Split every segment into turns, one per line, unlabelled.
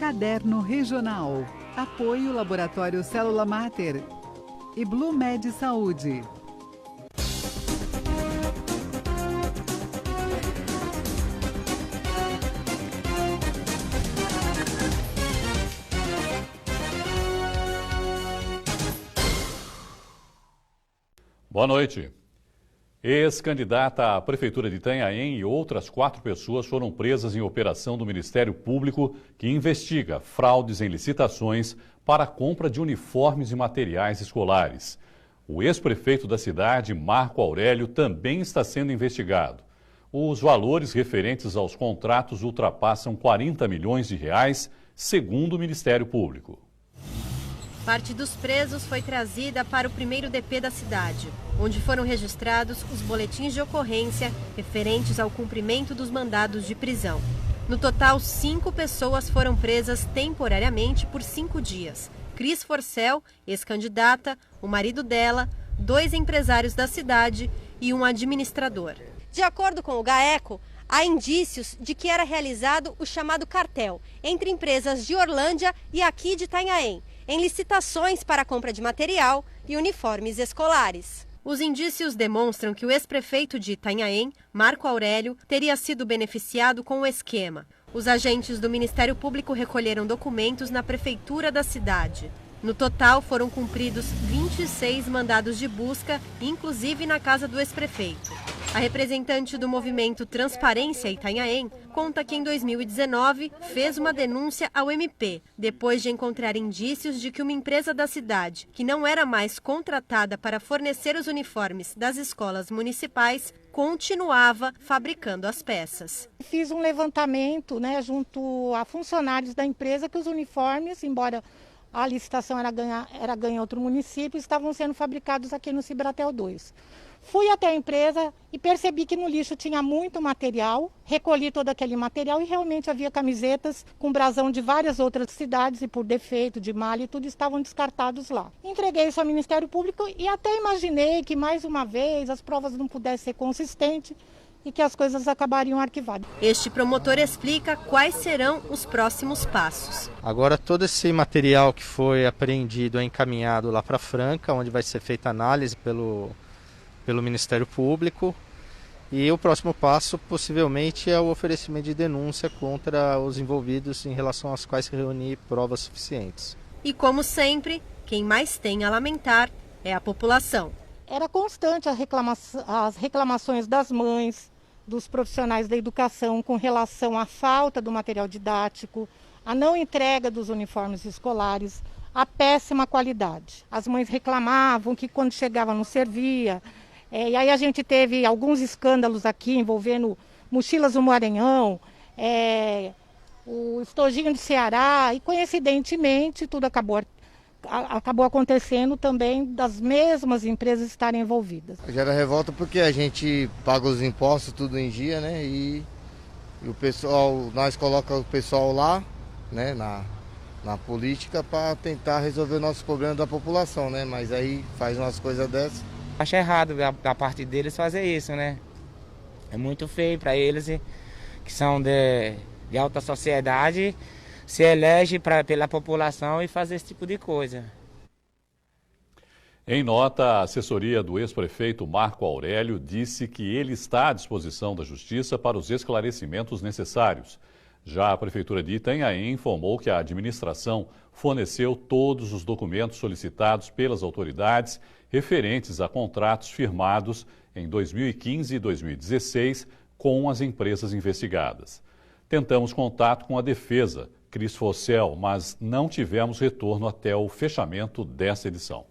Caderno Regional. Apoio Laboratório Célula Mater e Blue Med Saúde.
Boa noite. Ex-candidata à Prefeitura de Itanhaém e outras 4 pessoas foram presas em operação do Ministério Público que investiga fraudes em licitações para a compra de uniformes e materiais escolares. O ex-prefeito da cidade, Marco Aurélio, também está sendo investigado. Os valores referentes aos contratos ultrapassam 40 milhões de reais, segundo o Ministério Público.
Parte dos presos foi trazida para o primeiro DP da cidade, onde foram registrados os boletins de ocorrência referentes ao cumprimento dos mandados de prisão. No total, 5 pessoas foram presas temporariamente por 5 dias. Cris Forcel, ex-candidata, o marido dela, 2 empresários da cidade e um administrador.
De acordo com o GAECO, há indícios de que era realizado o chamado cartel entre empresas de Orlândia e aqui de Itanhaém, em licitações para a compra de material e uniformes escolares.
Os indícios demonstram que o ex-prefeito de Itanhaém, Marco Aurélio, teria sido beneficiado com o esquema. Os agentes do Ministério Público recolheram documentos na prefeitura da cidade. No total, foram cumpridos 26 mandados de busca, inclusive na casa do ex-prefeito. A representante do movimento Transparência Itanhaém conta que em 2019 fez uma denúncia ao MP, depois de encontrar indícios de que uma empresa da cidade, que não era mais contratada para fornecer os uniformes das escolas municipais, continuava fabricando as peças.
Fiz um levantamento, junto a funcionários da empresa que os uniformes, embora a licitação era ganha em outro município, estavam sendo fabricados aqui no Cibratel 2. Fui até a empresa e percebi que no lixo tinha muito material, recolhi todo aquele material e realmente havia camisetas com brasão de várias outras cidades e por defeito, de malha e tudo, estavam descartados lá. Entreguei isso ao Ministério Público e até imaginei que mais uma vez as provas não pudessem ser consistentes e que as coisas acabariam arquivadas.
Este promotor explica quais serão os próximos passos.
Agora todo esse material que foi apreendido é encaminhado lá para Franca, onde vai ser feita análise pelo Ministério Público, e o próximo passo possivelmente é o oferecimento de denúncia contra os envolvidos em relação aos quais se reunir provas suficientes.
E como sempre, quem mais tem a lamentar é a população.
Era constante as reclamações das mães, dos profissionais da educação com relação à falta do material didático, a não entrega dos uniformes escolares, a péssima qualidade. As mães reclamavam que quando chegava não servia. E aí a gente teve alguns escândalos aqui envolvendo mochilas do Maranhão, o estojinho de Ceará, e coincidentemente tudo acabou acontecendo também das mesmas empresas estarem envolvidas.
Gera revolta porque a gente paga os impostos tudo em dia, e o pessoal, nós colocamos o pessoal lá, na política para tentar resolver nossos problemas da população, mas aí faz umas coisas dessas.
Acho errado da parte deles fazer isso, É muito feio para eles, que são de alta sociedade, se elege pela população e fazer esse tipo de coisa.
Em nota, a assessoria do ex-prefeito Marco Aurélio disse que ele está à disposição da Justiça para os esclarecimentos necessários. Já a Prefeitura de Itanhaém informou que a administração forneceu todos os documentos solicitados pelas autoridades referentes a contratos firmados em 2015 e 2016 com as empresas investigadas. Tentamos contato com a defesa, Cris Forcel, mas não tivemos retorno até o fechamento dessa edição.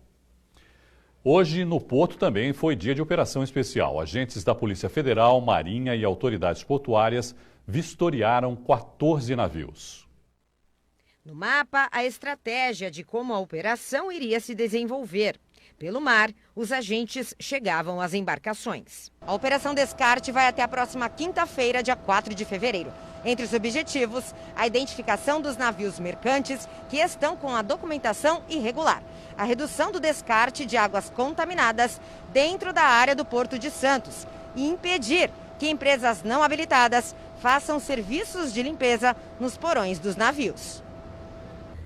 Hoje, no Porto, também foi dia de operação especial. Agentes da Polícia Federal, Marinha e autoridades portuárias vistoriaram 14 navios.
No mapa, a estratégia de como a operação iria se desenvolver. Pelo mar, os agentes chegavam às embarcações. A Operação Descarte vai até a próxima quinta-feira, dia 4 de fevereiro. Entre os objetivos, a identificação dos navios mercantes que estão com a documentação irregular, a redução do descarte de águas contaminadas dentro da área do Porto de Santos e impedir que empresas não habilitadas façam serviços de limpeza nos porões dos navios.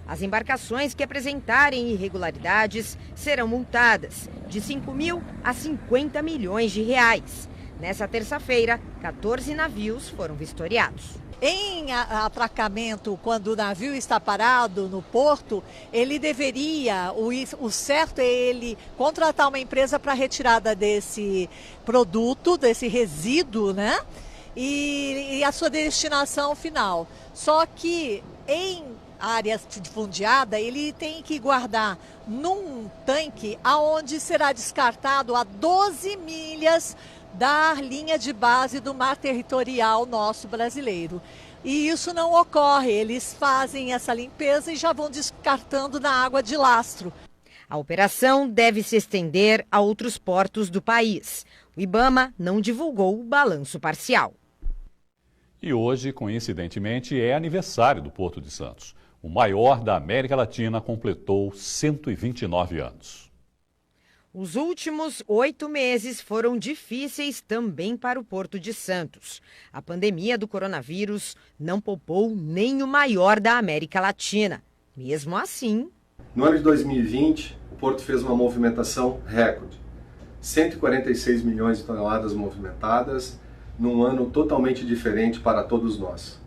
As embarcações que apresentarem irregularidades serão multadas de 5 mil a 50 milhões de reais. Nessa terça-feira, 14 navios foram vistoriados.
Em atracamento, quando o navio está parado no porto, ele deveria, o certo é ele contratar uma empresa para retirada desse produto, desse resíduo, né? E a sua destinação final. Só que em área de fundeada, ele tem que guardar num tanque aonde será descartado a 12 milhas da linha de base do mar territorial nosso brasileiro. E isso não ocorre, eles fazem essa limpeza e já vão descartando na água de lastro.
A operação deve se estender a outros portos do país. O IBAMA não divulgou o balanço parcial.
E hoje, coincidentemente, é aniversário do Porto de Santos. O maior da América Latina completou 129 anos.
Os últimos 8 meses foram difíceis também para o Porto de Santos. A pandemia do coronavírus não poupou nem o maior da América Latina. Mesmo assim...
No ano de 2020, o Porto fez uma movimentação recorde. 146 milhões de toneladas movimentadas, num ano totalmente diferente para todos nós.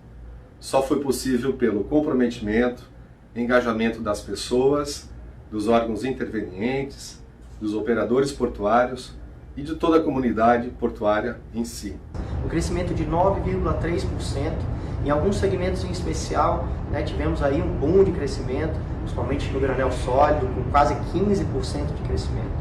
Só foi possível pelo comprometimento, engajamento das pessoas, dos órgãos intervenientes, dos operadores portuários e de toda a comunidade portuária em si.
Um crescimento de 9,3%, em alguns segmentos em especial, tivemos aí um boom de crescimento, principalmente no granel sólido, com quase 15% de crescimento.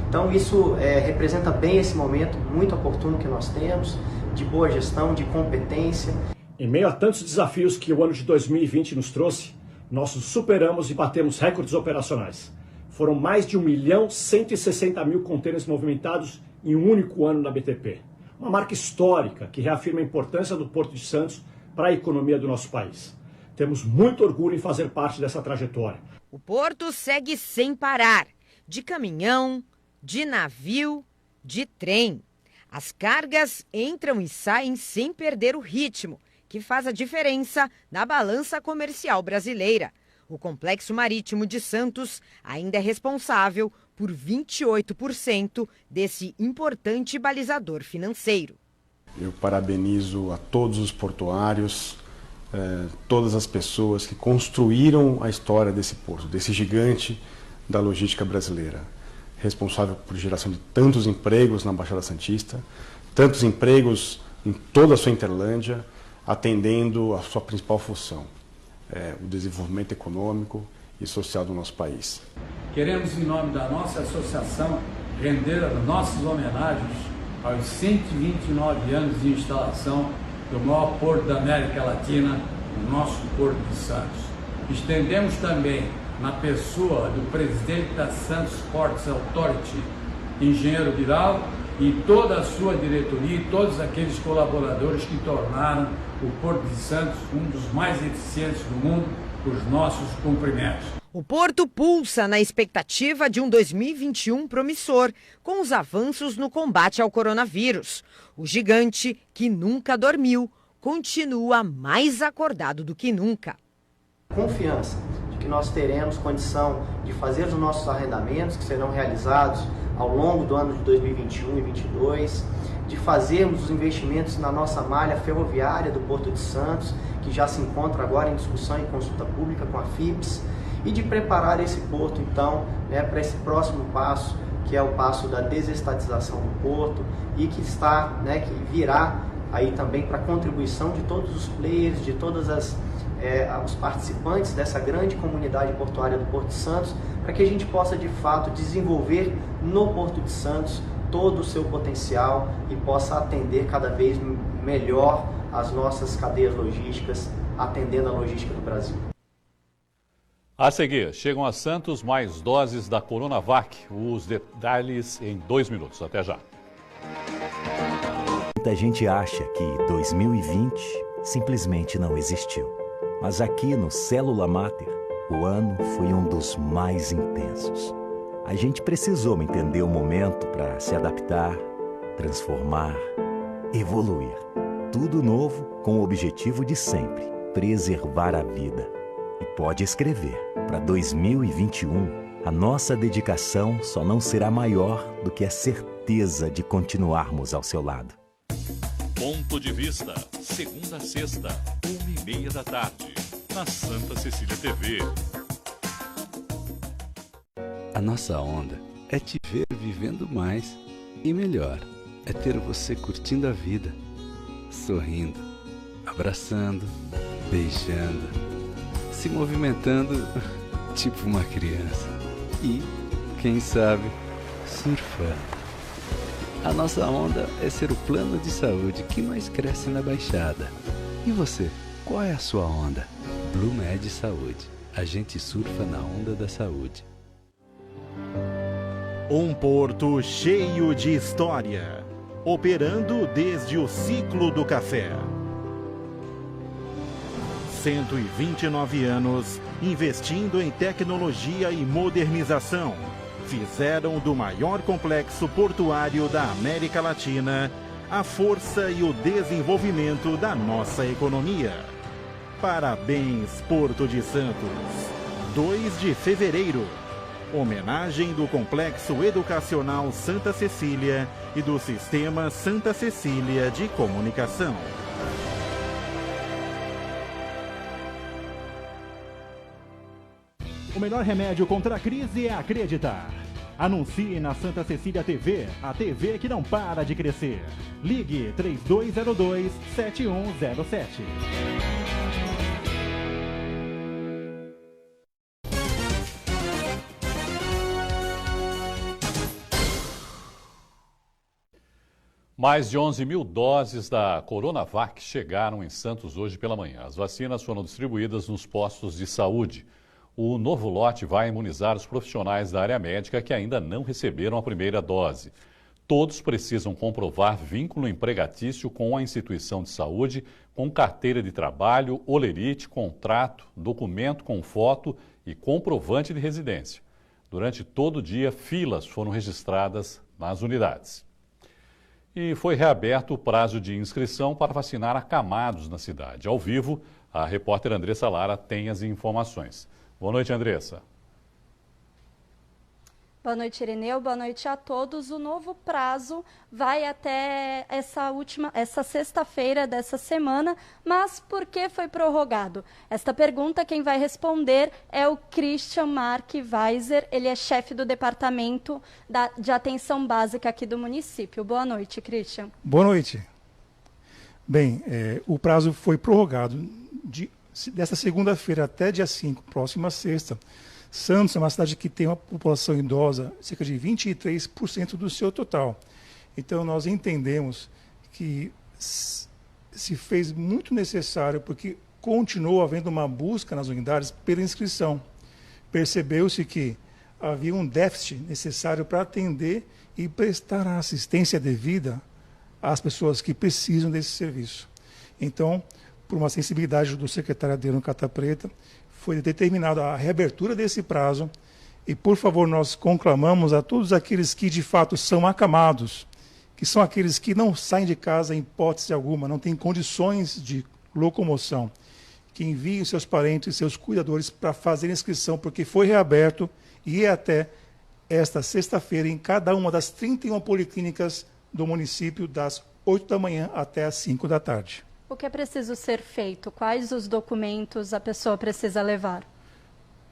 Então isso representa bem esse momento muito oportuno que nós temos, de boa gestão, de competência.
Em meio a tantos desafios que o ano de 2020 nos trouxe, nós superamos e batemos recordes operacionais. Foram mais de 1.160.000 contêineres movimentados em um único ano na BTP. Uma marca histórica que reafirma a importância do Porto de Santos para a economia do nosso país. Temos muito orgulho em fazer parte dessa trajetória.
O Porto segue sem parar, de caminhão, de navio, de trem. As cargas entram e saem sem perder o ritmo, que faz a diferença na balança comercial brasileira. O Complexo Marítimo de Santos ainda é responsável por 28% desse importante balizador financeiro.
Eu parabenizo a todos os portuários, todas as pessoas que construíram a história desse porto, desse gigante da logística brasileira, responsável por geração de tantos empregos na Baixada Santista, tantos empregos em toda a sua Interlândia, atendendo a sua principal função, o desenvolvimento econômico e social do nosso país.
Queremos, em nome da nossa associação, render as nossas homenagens aos 129 anos de instalação do maior porto da América Latina, o nosso Porto de Santos. Estendemos também, na pessoa do presidente da Santos Ports Authority, engenheiro Viral, e toda a sua diretoria e todos aqueles colaboradores que tornaram o Porto de Santos um dos mais eficientes do mundo, os nossos cumprimentos.
O Porto pulsa na expectativa de um 2021 promissor, com os avanços no combate ao coronavírus. O gigante, que nunca dormiu, continua mais acordado do que nunca.
Confiança de que nós teremos condição de fazer os nossos arrendamentos, que serão realizados ao longo do ano de 2021 e 2022, de fazermos os investimentos na nossa malha ferroviária do Porto de Santos, que já se encontra agora em discussão e consulta pública com a FIPS, e de preparar esse porto, então, para esse próximo passo, que é o passo da desestatização do porto, e que que virá aí também para a contribuição de todos os players, de todas os participantes dessa grande comunidade portuária do Porto de Santos, para que a gente possa de fato desenvolver no Porto de Santos todo o seu potencial e possa atender cada vez melhor as nossas cadeias logísticas, atendendo a logística do Brasil.
A seguir, chegam a Santos mais doses da Coronavac. Os detalhes em 2 minutos. Até já.
Muita gente acha que 2020 simplesmente não existiu. Mas aqui no Célula Mater, o ano foi um dos mais intensos. A gente precisou entender o momento para se adaptar, transformar, evoluir. Tudo novo com o objetivo de sempre preservar a vida. E pode escrever. Para 2021, a nossa dedicação só não será maior do que a certeza de continuarmos ao seu lado.
Ponto de Vista, segunda a sexta, 1h30 da tarde, na Santa Cecília TV.
A nossa onda é te ver vivendo mais e melhor. É ter você curtindo a vida, sorrindo, abraçando, beijando, se movimentando tipo uma criança e, quem sabe, surfando. A nossa onda é ser o plano de saúde que mais cresce na Baixada. E você, qual é a sua onda? Blumed Saúde. A gente surfa na onda da saúde.
Um porto cheio de história, operando desde o ciclo do café. 129 anos investindo em tecnologia e modernização. Fizeram do maior complexo portuário da América Latina a força e o desenvolvimento da nossa economia. Parabéns, Porto de Santos. 2 de fevereiro. Homenagem do Complexo Educacional Santa Cecília e do Sistema Santa Cecília de Comunicação. O melhor remédio contra a crise é acreditar. Anuncie na Santa Cecília TV, a TV que não para de crescer. Ligue 3202-7107.
Mais de 11 mil doses da Coronavac chegaram em Santos hoje pela manhã. As vacinas foram distribuídas nos postos de saúde. O novo lote vai imunizar os profissionais da área médica que ainda não receberam a primeira dose. Todos precisam comprovar vínculo empregatício com a instituição de saúde, com carteira de trabalho, holerite, contrato, documento com foto e comprovante de residência. Durante todo o dia, filas foram registradas nas unidades. E foi reaberto o prazo de inscrição para vacinar acamados na cidade. Ao vivo, a repórter Andressa Lara tem as informações. Boa noite, Andressa.
Boa noite, Irineu. Boa noite a todos. O novo prazo vai até essa sexta-feira dessa semana, mas por que foi prorrogado? Esta pergunta quem vai responder é o Christian Mark Weiser. Ele é chefe do departamento de atenção básica aqui do município. Boa noite, Christian.
Boa noite. Bem, o prazo foi prorrogado desta segunda-feira até dia 5, próxima sexta. Santos é uma cidade que tem uma população idosa, cerca de 23% do seu total. Então, nós entendemos que se fez muito necessário, porque continuou havendo uma busca nas unidades pela inscrição. Percebeu-se que havia um déficit necessário para atender e prestar a assistência devida às pessoas que precisam desse serviço. Então, por uma sensibilidade do secretário Adriano Cata Preta, foi determinada a reabertura desse prazo e, por favor, nós conclamamos a todos aqueles que, de fato, são acamados, que são aqueles que não saem de casa em hipótese alguma, não têm condições de locomoção, que enviem seus parentes, seus cuidadores para fazer inscrição, porque foi reaberto e é até esta sexta-feira em cada uma das 31 policlínicas do município, das 8 da manhã até as 5 da tarde.
O que é preciso ser feito? Quais os documentos a pessoa precisa levar?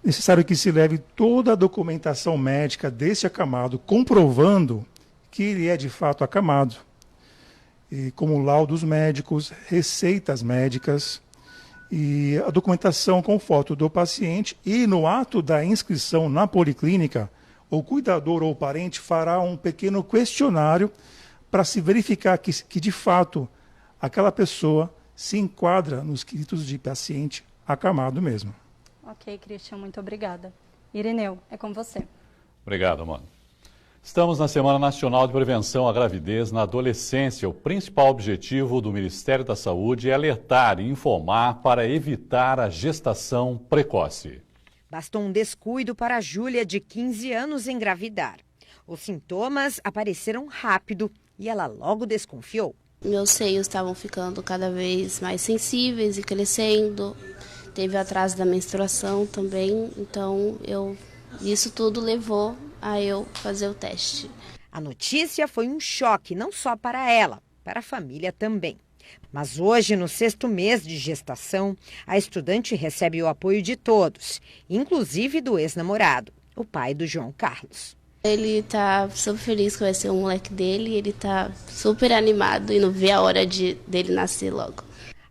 Necessário que se leve toda a documentação médica desse acamado, comprovando que ele é de fato acamado, e como laudos médicos, receitas médicas e a documentação com foto do paciente. E no ato da inscrição na policlínica, o cuidador ou o parente fará um pequeno questionário para se verificar que de fato aquela pessoa se enquadra nos quesitos de paciente acamado mesmo.
Ok, Christian, muito obrigada. Irineu, é com você.
Obrigado, mano. Estamos na Semana Nacional de Prevenção à Gravidez na Adolescência. O principal objetivo do Ministério da Saúde é alertar e informar para evitar a gestação precoce.
Bastou um descuido para a Júlia, de 15 anos, engravidar. Os sintomas apareceram rápido e ela logo desconfiou.
Meus seios estavam ficando cada vez mais sensíveis e crescendo. teve atraso da menstruação também, então isso tudo levou a eu fazer o teste.
A notícia foi um choque, não só para ela, para a família também. Mas hoje, no 6º mês de gestação, a estudante recebe o apoio de todos, inclusive do ex-namorado, o pai do João Carlos.
Ele tá super feliz que vai ser o moleque dele, ele tá super animado e não vê a hora dele nascer logo.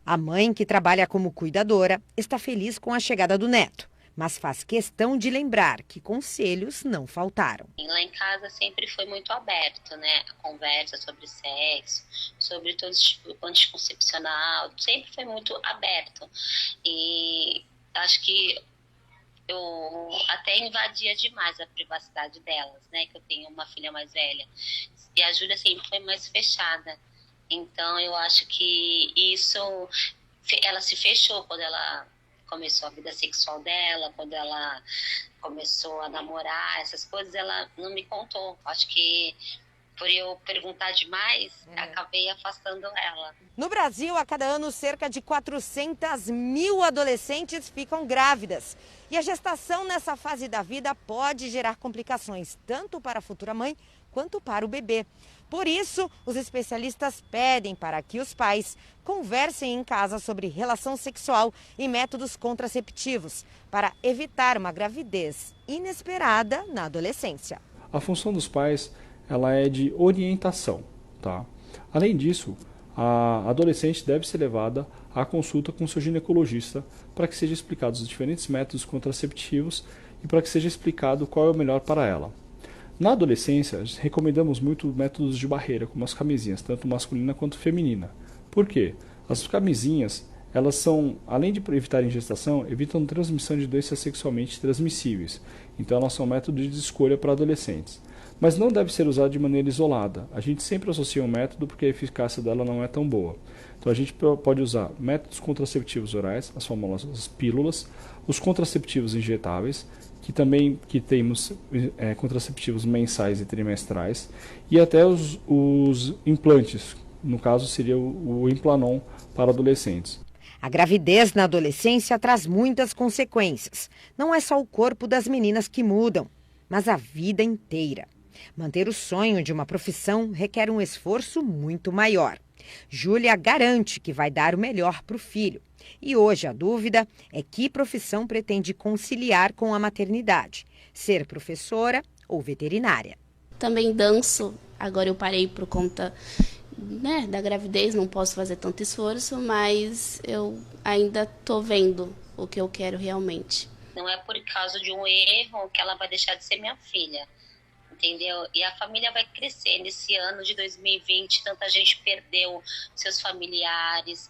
A mãe, que trabalha como cuidadora, está feliz com a chegada do neto, mas faz questão de lembrar que conselhos não faltaram.
Lá em casa sempre foi muito aberto, né? A conversa sobre sexo, sobre todo tipo anticoncepcional, sempre foi muito aberto. E acho que eu até invadia demais a privacidade delas, né? Que eu tenho uma filha mais velha. E a Júlia sempre foi mais fechada. Então eu acho que isso, ela se fechou quando ela começou a vida sexual dela, quando ela começou a namorar, essas coisas, ela não me contou. Acho que por eu perguntar demais, acabei afastando ela.
No Brasil, a cada ano, cerca de 400 mil adolescentes ficam grávidas. E a gestação nessa fase da vida pode gerar complicações, tanto para a futura mãe quanto para o bebê. Por isso, os especialistas pedem para que os pais conversem em casa sobre relação sexual e métodos contraceptivos, para evitar uma gravidez inesperada na adolescência.
A função dos pais, ela é de orientação, tá? Além disso, a adolescente deve ser levada à consulta com seu ginecologista para que sejam explicados os diferentes métodos contraceptivos e para que seja explicado qual é o melhor para ela. Na adolescência, recomendamos muito métodos de barreira, como as camisinhas, tanto masculina quanto feminina. Por quê? As camisinhas, elas são, além de evitarem gestação, evitam transmissão de doenças sexualmente transmissíveis. Então, elas são métodos de escolha para adolescentes. Mas não deve ser usado de maneira isolada. A gente sempre associa um método porque a eficácia dela não é tão boa. Então, a gente pode usar métodos contraceptivos orais, as famosas pílulas, os contraceptivos injetáveis, que temos contraceptivos mensais e trimestrais, e até os implantes, no caso seria o Implanon para adolescentes.
A gravidez na adolescência traz muitas consequências. Não é só o corpo das meninas que mudam, mas a vida inteira. Manter o sonho de uma profissão requer um esforço muito maior. Júlia garante que vai dar o melhor para o filho. E hoje a dúvida é que profissão pretende conciliar com a maternidade, ser professora ou veterinária.
Também danço, agora eu parei por conta, né, da gravidez, não posso fazer tanto esforço, mas eu ainda estou vendo o que eu quero realmente.
Não é por causa de um erro que ela vai deixar de ser minha filha. Entendeu? E a família vai crescer. Nesse ano de 2020, tanta gente perdeu seus familiares.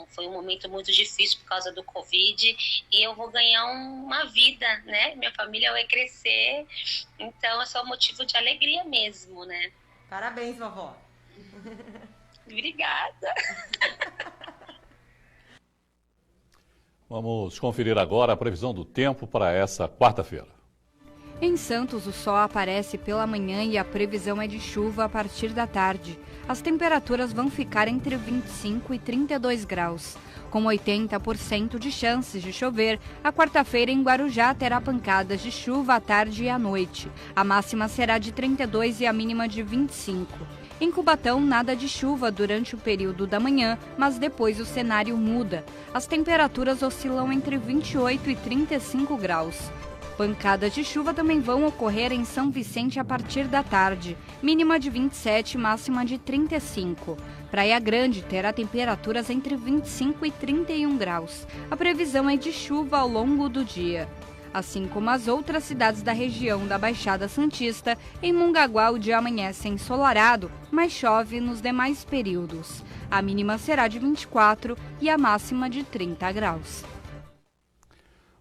Foi um momento muito difícil por causa do Covid. E eu vou ganhar uma vida, né? Minha família vai crescer. Então, é só motivo de alegria mesmo, né?
Parabéns, vovó.
Obrigada.
Vamos conferir agora a previsão do tempo para essa quarta-feira.
Em Santos, o sol aparece pela manhã e a previsão é de chuva a partir da tarde. As temperaturas vão ficar entre 25 e 32 graus. Com 80% de chances de chover, a quarta-feira em Guarujá terá pancadas de chuva à tarde e à noite. A máxima será de 32 e a mínima de 25. Em Cubatão, nada de chuva durante o período da manhã, mas depois o cenário muda. As temperaturas oscilam entre 28 e 35 graus. Pancadas de chuva também vão ocorrer em São Vicente a partir da tarde, mínima de 27 e máxima de 35. Praia Grande terá temperaturas entre 25 e 31 graus. A previsão é de chuva ao longo do dia. Assim como as outras cidades da região da Baixada Santista, em Mongaguá o dia amanhece ensolarado, mas chove nos demais períodos. A mínima será de 24 e a máxima de 30 graus.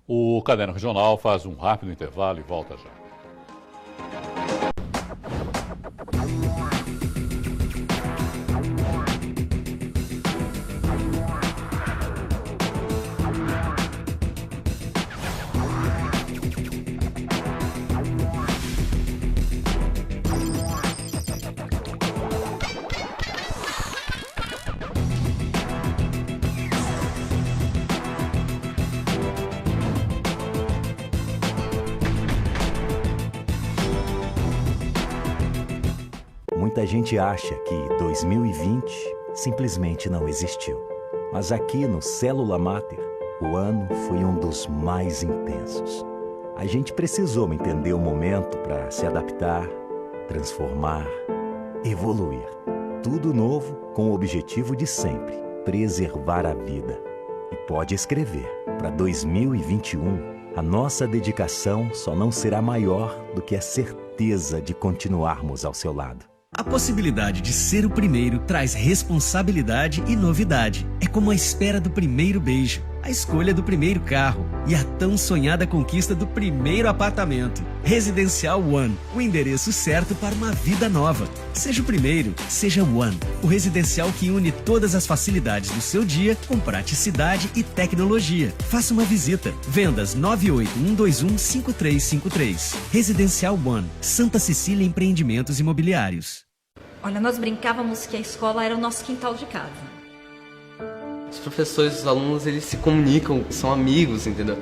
O Caderno Regional faz um rápido intervalo e volta já.
Muita gente acha que 2020 simplesmente não existiu. Mas aqui no Célula Mater, o ano foi um dos mais intensos. A gente precisou entender o momento para se adaptar, transformar, evoluir. Tudo novo com o objetivo de sempre preservar a vida. E pode escrever, para 2021, a nossa dedicação só não será maior do que a certeza de continuarmos ao seu lado.
A possibilidade de ser o primeiro traz responsabilidade e novidade. É como a espera do primeiro beijo, a escolha do primeiro carro e a tão sonhada conquista do primeiro apartamento. Residencial One, o endereço certo para uma vida nova. Seja o primeiro, seja One, o residencial que une todas as facilidades do seu dia com praticidade e tecnologia. Faça uma visita. Vendas 981215353. Residencial One, Santa Cecília Empreendimentos Imobiliários.
Olha, nós brincávamos que a escola era o nosso quintal de casa.
Os professores e os alunos, eles se comunicam, são amigos, entendeu?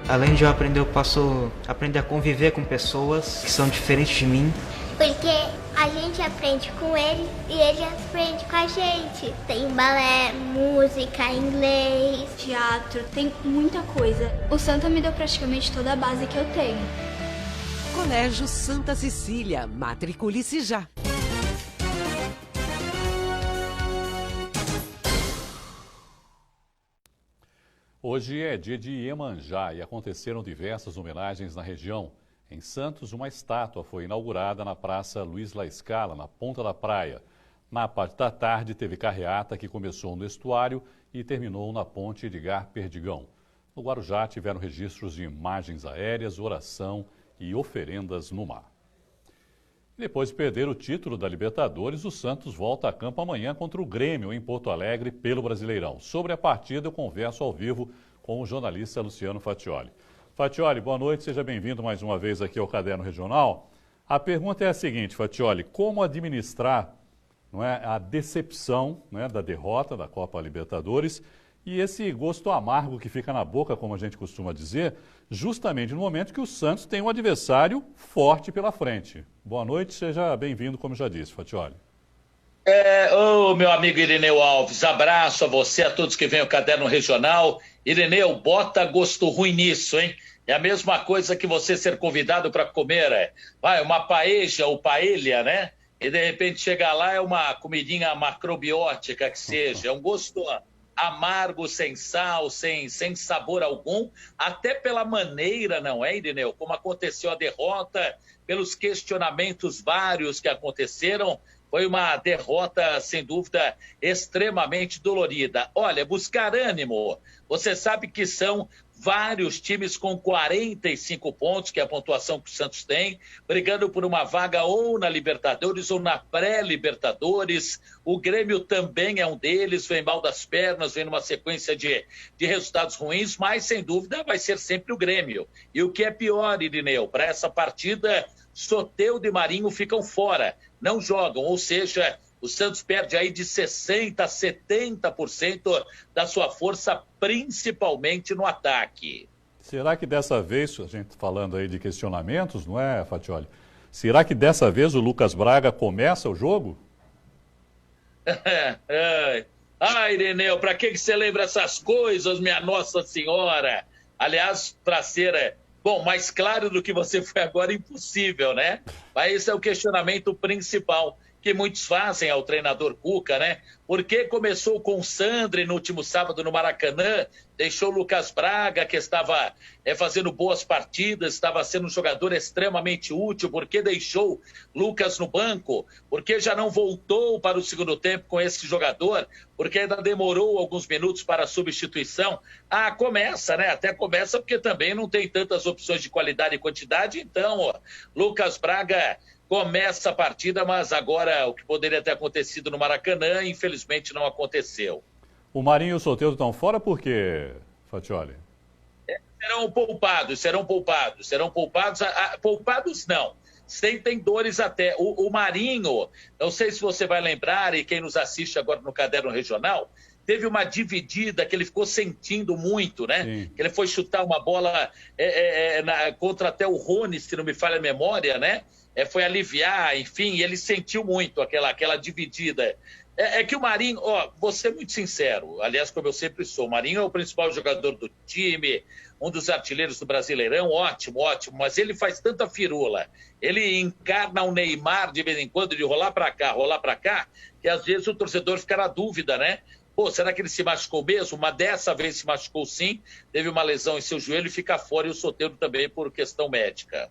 Além de eu aprender, eu posso aprender a conviver com pessoas que são diferentes de mim.
Porque a gente aprende com ele e ele aprende com a gente. Tem balé, música, inglês,
teatro, tem muita coisa. O Santa me deu praticamente toda a base que eu tenho.
Colégio Santa Cecília, matricule-se já.
Hoje é dia de Iemanjá e aconteceram diversas homenagens na região. Em Santos, uma estátua foi inaugurada na Praça Luiz La Scala, na Ponta da Praia. Na parte da tarde, teve carreata que começou no estuário e terminou na Ponte Edgar Perdigão. No Guarujá, tiveram registros de imagens aéreas, oração e oferendas no mar. Depois de perder o título da Libertadores, o Santos volta a campo amanhã contra o Grêmio, em Porto Alegre, pelo Brasileirão. Sobre a partida, eu converso ao vivo com o jornalista Luciano Fatioli. Fatioli, boa noite, seja bem-vindo mais uma vez aqui ao Caderno Regional. A pergunta é a seguinte, Fatioli, como administrar, não é, a decepção, né, da derrota da Copa Libertadores e esse gosto amargo que fica na boca, como a gente costuma dizer, justamente no momento que o Santos tem um adversário forte pela frente. Boa noite, seja bem-vindo, como já disse, Fatioli.
Meu amigo Irineu Alves, abraço a você, a todos que vêm ao Caderno Regional. Irineu, bota gosto ruim nisso, hein? É a mesma coisa que você ser convidado para comer, uma paella ou paella, né? E de repente chegar lá é uma comidinha macrobiótica que seja, é um gosto amargo, sem sal, sem sabor algum, até pela maneira, não é, Irineu? Como aconteceu a derrota, pelos questionamentos vários que aconteceram, foi uma derrota, sem dúvida, extremamente dolorida. Olha, buscar ânimo, você sabe que são vários times com 45 pontos, que é a pontuação que o Santos tem, brigando por uma vaga ou na Libertadores ou na pré-Libertadores. O Grêmio também é um deles, vem mal das pernas, vem numa sequência de resultados ruins, mas sem dúvida vai ser sempre o Grêmio. E o que é pior, Irineu, para essa partida, Soteldo e Marinho ficam fora, não jogam, ou seja, o Santos perde aí de 60% a 70% da sua força, principalmente no ataque.
Será que dessa vez, a gente falando aí de questionamentos, não é, Fatioli? Será que dessa vez o Lucas Braga começa o jogo?
Irineu, para que você lembra essas coisas, minha Nossa Senhora? Aliás, para ser... mais claro do que você foi agora, impossível, né? Mas esse é o questionamento principal que muitos fazem ao treinador Cuca, né? Porque começou com o Sandri no último sábado no Maracanã, deixou o Lucas Braga, que estava fazendo boas partidas, estava sendo um jogador extremamente útil, porque deixou Lucas no banco, porque já não voltou para o segundo tempo com esse jogador, porque ainda demorou alguns minutos para a substituição. Começa, né? Até começa porque também não tem tantas opções de qualidade e quantidade, então, Lucas Braga começa a partida, mas agora o que poderia ter acontecido no Maracanã, infelizmente não aconteceu.
O Marinho e o Soteldo estão fora por quê, Fatioli?
Serão poupados. Poupados não. Sentem dores até. O Marinho, não sei se você vai lembrar, e quem nos assiste agora no Caderno Regional, teve uma dividida que ele ficou sentindo muito, né?
Sim.
Que ele foi chutar uma bola contra até o Rony, se não me falha a memória, né? Foi aliviar, enfim, e ele sentiu muito aquela dividida. É que o Marinho, vou ser muito sincero, aliás, como eu sempre sou, o Marinho é o principal jogador do time, um dos artilheiros do Brasileirão, ótimo, mas ele faz tanta firula, ele encarna o Neymar de vez em quando, de rolar para cá, que às vezes o torcedor fica na dúvida, né? Pô, será que ele se machucou mesmo? Mas dessa vez se machucou sim, teve uma lesão em seu joelho e fica fora, e o Soteldo também por questão médica.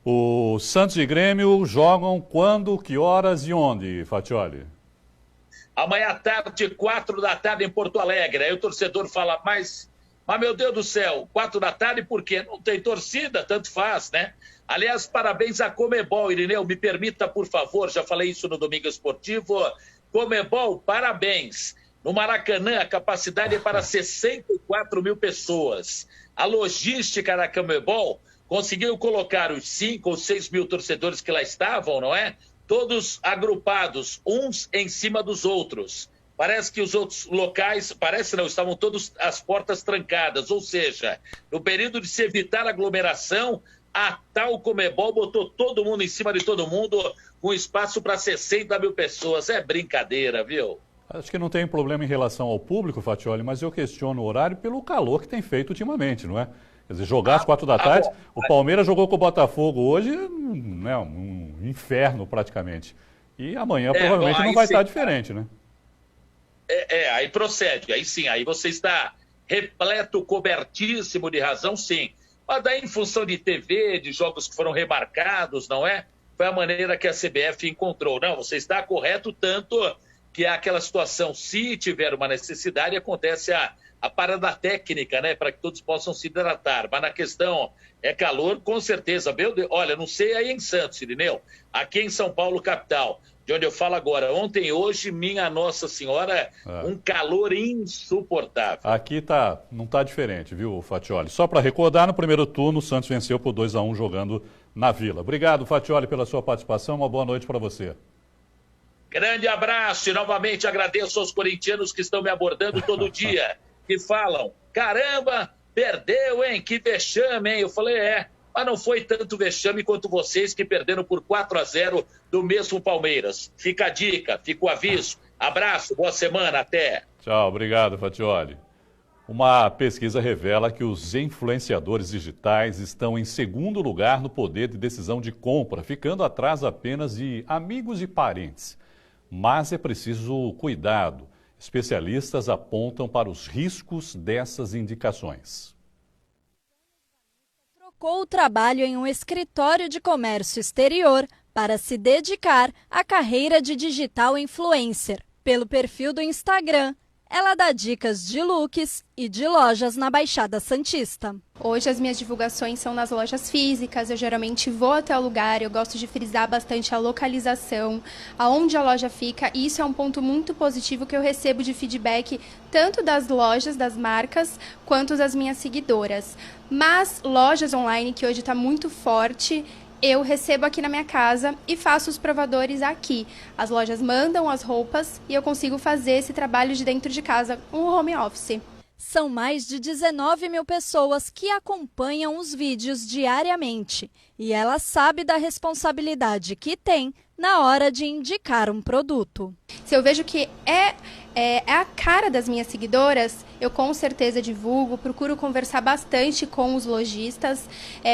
O Santos e Grêmio jogam quando, que horas e onde, Fatioli?
Amanhã à tarde, 4 da tarde em Porto Alegre. Aí o torcedor fala, mas meu Deus do céu, 4 da tarde por quê? Não tem torcida, tanto faz, né? Aliás, parabéns à Comebol, Irineu, me permita, por favor, já falei isso no Domingo Esportivo. Comebol, parabéns. No Maracanã, a capacidade é para 64 mil pessoas. A logística da Comebol conseguiu colocar os 5 ou 6 mil torcedores que lá estavam, não é? Todos agrupados, uns em cima dos outros. Parece que os outros locais, estavam todos as portas trancadas. Ou seja, no período de se evitar aglomeração, a tal Comebol botou todo mundo em cima de todo mundo, com espaço para 60 mil pessoas. É brincadeira, viu?
Acho que não tem problema em relação ao público, Fatioli, mas eu questiono o horário pelo calor que tem feito ultimamente, não é? Quer dizer, jogar às 4 da tarde, o Palmeiras jogou com o Botafogo hoje, né, um inferno praticamente. E amanhã provavelmente não vai estar diferente, né?
Aí procede, aí sim, aí você está repleto, cobertíssimo de razão, sim. Mas daí em função de TV, de jogos que foram remarcados, não é? Foi a maneira que a CBF encontrou. Não, você está correto, tanto que há aquela situação, se tiver uma necessidade, acontece a parada técnica, né, para que todos possam se hidratar. Mas na questão calor, com certeza. Meu Deus, olha, não sei aí em Santos, Irineu, aqui em São Paulo, capital, de onde eu falo agora, ontem e hoje, minha Nossa Senhora, um calor insuportável.
Aqui não está diferente, viu, Fatioli? Só para recordar, no primeiro turno, o Santos venceu por 2-1 jogando na Vila. Obrigado, Fatioli, pela sua participação. Uma boa noite para você.
Grande abraço e novamente agradeço aos corintianos que estão me abordando todo dia, que falam, caramba, perdeu, hein? Que vexame, hein? Eu falei, mas não foi tanto vexame quanto vocês que perderam por 4-0 do mesmo Palmeiras. Fica a dica, fica o aviso. Abraço, boa semana, até.
Tchau, obrigado, Fatioli. Uma pesquisa revela que os influenciadores digitais estão em segundo lugar no poder de decisão de compra, ficando atrás apenas de amigos e parentes. Mas é preciso cuidado. Especialistas apontam para os riscos dessas indicações.
Trocou o trabalho em um escritório de comércio exterior para se dedicar à carreira de digital influencer. Pelo perfil do Instagram, ela dá dicas de looks e de lojas na Baixada Santista.
Hoje as minhas divulgações são nas lojas físicas, eu geralmente vou até o lugar, eu gosto de frisar bastante a localização, aonde a loja fica, e isso é um ponto muito positivo que eu recebo de feedback tanto das lojas, das marcas, quanto das minhas seguidoras. Mas lojas online, que hoje está muito forte, eu recebo aqui na minha casa e faço os provadores aqui. As lojas mandam as roupas e eu consigo fazer esse trabalho de dentro de casa, um home office.
São mais de 19 mil pessoas que acompanham os vídeos diariamente. E ela sabe da responsabilidade que tem na hora de indicar um produto.
Se eu vejo que é a cara das minhas seguidoras, eu com certeza divulgo, procuro conversar bastante com os lojistas,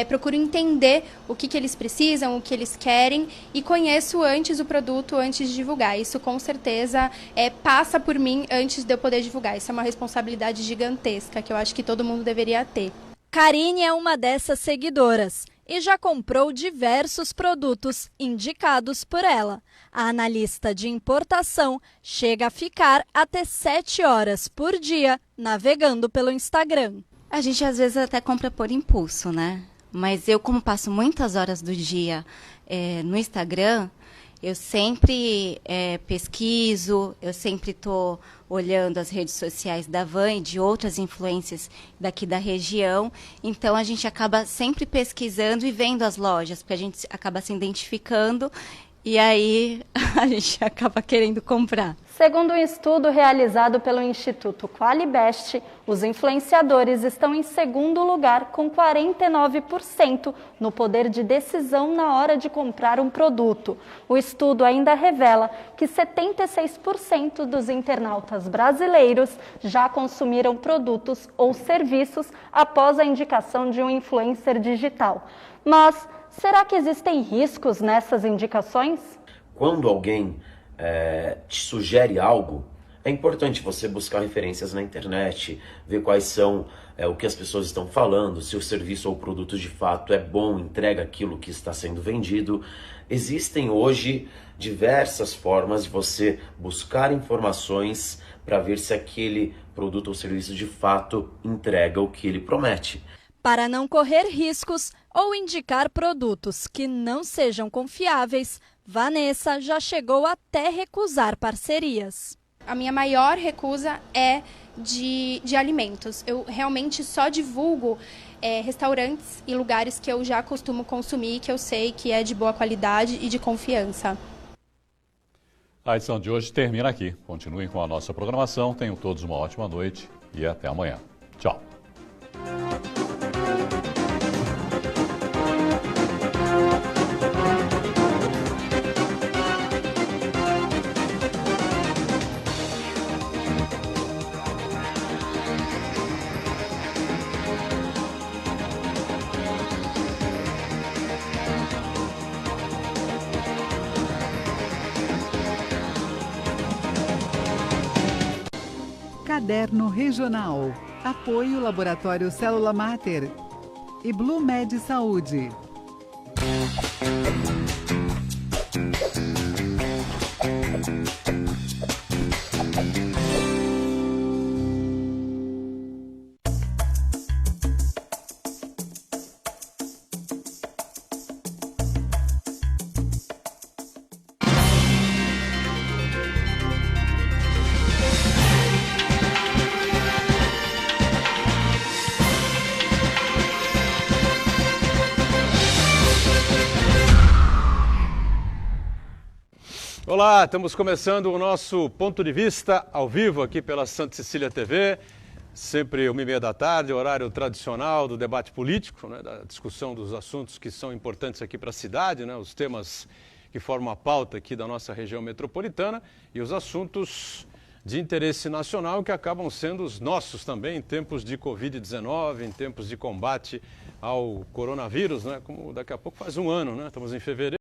procuro entender o que eles precisam, o que eles querem e conheço antes o produto antes de divulgar. Isso com certeza passa por mim antes de eu poder divulgar. Isso é uma responsabilidade gigantesca que eu acho que todo mundo deveria ter.
Karine é uma dessas seguidoras e já comprou diversos produtos indicados por ela. A analista de importação chega a ficar até 7 horas por dia navegando pelo Instagram.
A gente às vezes até compra por impulso, né? Mas eu, como passo muitas horas do dia no Instagram, eu sempre pesquiso, eu sempre estou olhando as redes sociais da Van e de outras influências daqui da região. Então, a gente acaba sempre pesquisando e vendo as lojas, porque a gente acaba se identificando e aí a gente acaba querendo comprar.
Segundo um estudo realizado pelo Instituto Qualibest, os influenciadores estão em segundo lugar com 49% no poder de decisão na hora de comprar um produto. O estudo ainda revela que 76% dos internautas brasileiros já consumiram produtos ou serviços após a indicação de um influencer digital. Mas será que existem riscos nessas indicações?
Quando alguém te sugere algo, é importante você buscar referências na internet, ver quais são o que as pessoas estão falando, se o serviço ou o produto de fato é bom, entrega aquilo que está sendo vendido. Existem hoje diversas formas de você buscar informações para ver se aquele produto ou serviço de fato entrega o que ele promete.
Para não correr riscos ou indicar produtos que não sejam confiáveis, Vanessa já chegou até recusar parcerias.
A minha maior recusa é de alimentos. Eu realmente só divulgo restaurantes e lugares que eu já costumo consumir, que eu sei que é de boa qualidade e de confiança.
A edição de hoje termina aqui. Continuem com a nossa programação. Tenham todos uma ótima noite e até amanhã. Tchau.
Caderno Regional. Apoio Laboratório Célula Mater e Blue Med Saúde.
Olá, estamos começando o nosso Ponto de Vista ao vivo aqui pela Santa Cecília TV, sempre 1h30 da tarde, horário tradicional do debate político, né, da discussão dos assuntos que são importantes aqui para a cidade, né, os temas que formam a pauta aqui da nossa região metropolitana e os assuntos de interesse nacional que acabam sendo os nossos também em tempos de Covid-19, em tempos de combate ao coronavírus, né, como daqui a pouco faz um ano, né, estamos em fevereiro.